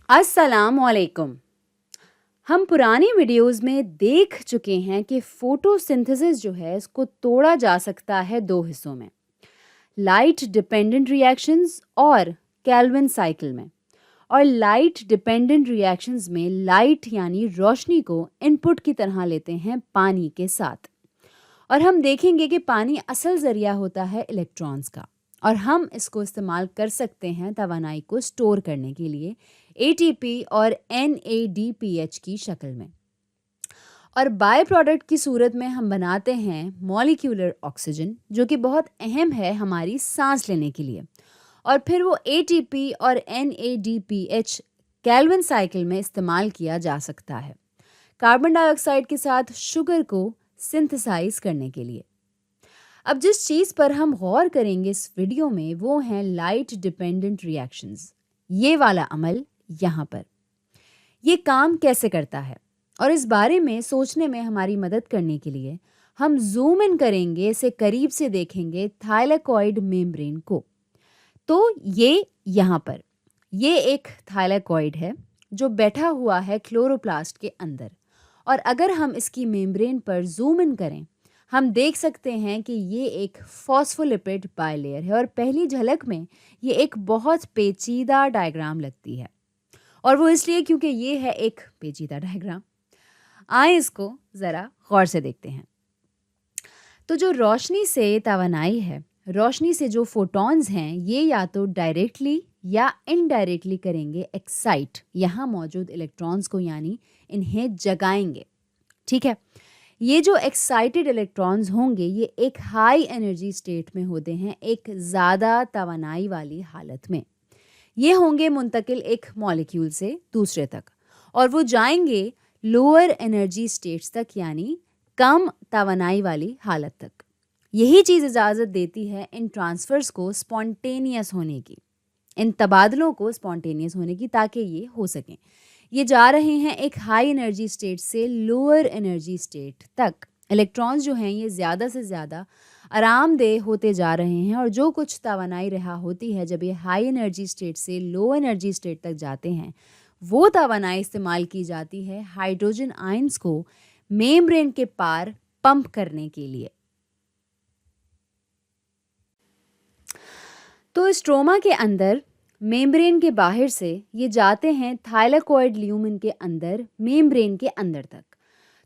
अस्सलाम वालेकुम। हम पुरानी वीडियोस में देख चुके हैं कि फोटोसिंथेसिस जो है इसको तोड़ा जा सकता है दो हिस्सों में, लाइट डिपेंडेंट रिएक्शंस और केल्विन साइकिल में। और लाइट डिपेंडेंट रिएक्शंस में लाइट यानी रोशनी को इनपुट की तरह लेते हैं पानी के साथ। और हम देखेंगे कि पानी असल ज़रिया होता है इलेक्ट्रॉन्स का, और हम इसको इस्तेमाल कर सकते हैं तवानाई को स्टोर करने के लिए एटीपी और NADPH की शक्ल में। और बाय प्रोडक्ट की सूरत में हम बनाते हैं मॉलिक्यूलर ऑक्सीजन, जो कि बहुत अहम है हमारी सांस लेने के लिए। और फिर वो एटीपी और NADPH केल्विन साइकिल में इस्तेमाल किया जा सकता है कार्बन डाइऑक्साइड के साथ शुगर को सिंथेसाइज करने के लिए। अब जिस चीज़ पर हम गौर करेंगे इस वीडियो में वो हैं लाइट डिपेंडेंट रिएक्शंस। ये वाला अमल यहाँ पर, ये काम कैसे करता है, और इस बारे में सोचने में हमारी मदद करने के लिए हम जूम इन करेंगे, इसे करीब से देखेंगे थाइलेकॉइड मेम्ब्रेन को। तो ये यहाँ पर ये एक थाइलेकॉइड है जो बैठा हुआ है क्लोरोप्लास्ट के अंदर। और अगर हम इसकी मेम्ब्रेन पर जूम इन करें, हम देख सकते हैं कि ये एक फॉस्फोलिपिड बाइलेयर है। और पहली झलक में ये एक बहुत पेचीदा डायग्राम लगती है, और वो इसलिए क्योंकि ये है एक पेचीदा डायग्राम। आए इसको ज़रा गौर से देखते हैं। तो जो रोशनी से तवानाई है, रोशनी से जो फोटॉन्स हैं, ये या तो डायरेक्टली या इनडायरेक्टली करेंगे एक्साइट यहाँ मौजूद इलेक्ट्रॉन्स को, यानी इन्हें जगाएंगे। ठीक है, ये जो एक्साइटेड इलेक्ट्रॉन्स होंगे ये एक हाई एनर्जी स्टेट में होते हैं, एक ज़्यादा तवानाई वाली हालत में। ये होंगे मुंतकिल एक मॉलिक्यूल से दूसरे तक, और वो जाएंगे लोअर एनर्जी स्टेट्स तक, यानी कम तवानाई वाली हालत तक। यही चीज़ इजाज़त देती है इन ट्रांसफ़र्स को स्पॉन्टेनियस होने की, इन तबादलों को स्पॉन्टेनियस होने की, ताकि ये हो सकें। ये जा रहे हैं एक हाई एनर्जी स्टेट से लोअर एनर्जी स्टेट तक। इलेक्ट्रॉन्स जो हैं ये ज़्यादा से ज़्यादा आरामदेह होते जा रहे हैं, और जो कुछ तवानाई रहा होती है जब ये हाई एनर्जी स्टेट से लो एनर्जी स्टेट तक जाते हैं, वो तवानाई इस्तेमाल की जाती है हाइड्रोजन आयंस को मेम्ब्रेन के पार पंप करने के लिए। तो स्ट्रोमा के अंदर मेम्ब्रेन के बाहर से ये जाते हैं थाइलेकॉइड ल्यूमेन के अंदर मेम्ब्रेन के अंदर तक।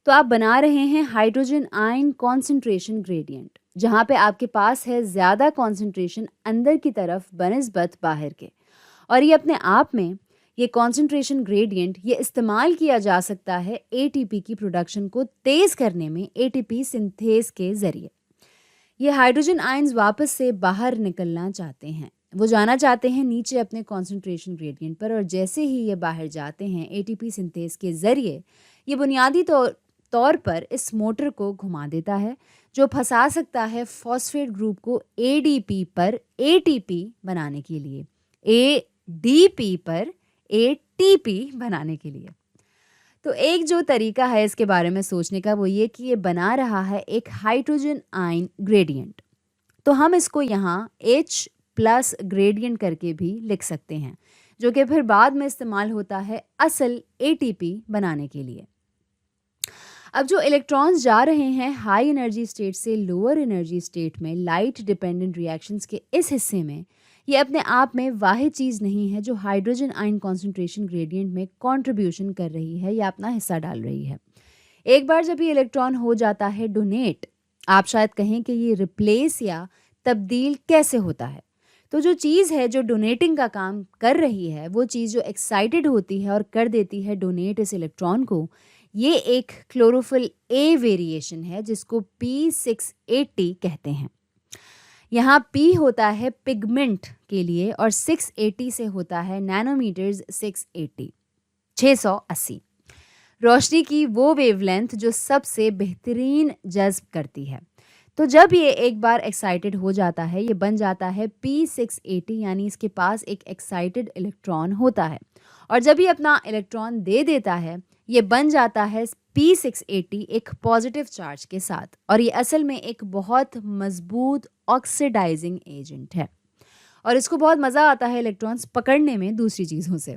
तो आप बना रहे हैं हाइड्रोजन आयन कॉन्सेंट्रेशन ग्रेडियंट, जहाँ पे आपके पास है ज़्यादा कॉन्सेंट्रेशन अंदर की तरफ बनिस्बत बाहर के। और ये अपने आप में ये कॉन्सेंट्रेशन ग्रेडियंट ये इस्तेमाल किया जा सकता है ATP की प्रोडक्शन को तेज़ करने में, ATP सिंथेज के ज़रिए। ये हाइड्रोजन आयंस वापस से बाहर निकलना चाहते हैं, वो जाना चाहते हैं नीचे अपने कॉन्सेंट्रेशन ग्रेडियंट पर। और जैसे ही ये बाहर जाते हैं ATP सिंथेज के ज़रिए, ये बुनियादी तौर पर इस मोटर को घुमा देता है, जो फंसा सकता है फॉस्फेट ग्रुप को ADP पर ATP बनाने के लिए, ADP पर ATP बनाने के लिए। तो एक जो तरीका है इसके बारे में सोचने का वो ये कि ये बना रहा है एक हाइड्रोजन आयन ग्रेडियंट। तो हम इसको यहाँ H+ ग्रेडियंट करके भी लिख सकते हैं, जो कि फिर बाद में इस्तेमाल होता है असल ATP बनाने के लिए। अब जो इलेक्ट्रॉन्स जा रहे हैं हाई एनर्जी स्टेट से लोअर एनर्जी स्टेट में लाइट डिपेंडेंट रिएक्शंस के इस हिस्से में, ये अपने आप में वाहिद चीज़ नहीं है जो हाइड्रोजन आयन कॉन्सेंट्रेशन ग्रेडियंट में कंट्रीब्यूशन कर रही है या अपना हिस्सा डाल रही है। एक बार जब ये इलेक्ट्रॉन हो जाता है डोनेट, आप शायद कहें कि ये रिप्लेस या तब्दील कैसे होता है। तो जो चीज़ है जो डोनेटिंग का काम कर रही है, वो चीज़ जो एक्साइटेड होती है और कर देती है डोनेट इस इलेक्ट्रॉन को, ये एक क्लोरोफिल A वेरिएशन है जिसको P680 कहते हैं। यहाँ P होता है पिगमेंट के लिए, और 680 से होता है नैनोमीटर्स 680 रोशनी की वो वेवलेंथ जो सबसे बेहतरीन जज्ब करती है। तो जब ये एक बार एक्साइटेड हो जाता है, ये बन जाता है P680, यानी इसके पास एक एक्साइटेड इलेक्ट्रॉन होता है। और जब ये अपना इलेक्ट्रॉन दे देता है, ये बन जाता है P680 एक पॉजिटिव चार्ज के साथ, और ये असल में एक बहुत मजबूत ऑक्सीडाइजिंग एजेंट है, और इसको बहुत मज़ा आता है इलेक्ट्रॉन्स पकड़ने में दूसरी चीज़ों से।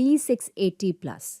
P680+.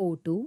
O2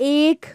1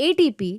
ATP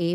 A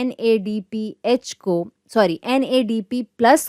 NADP+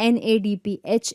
NADPH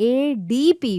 ADP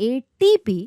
ATP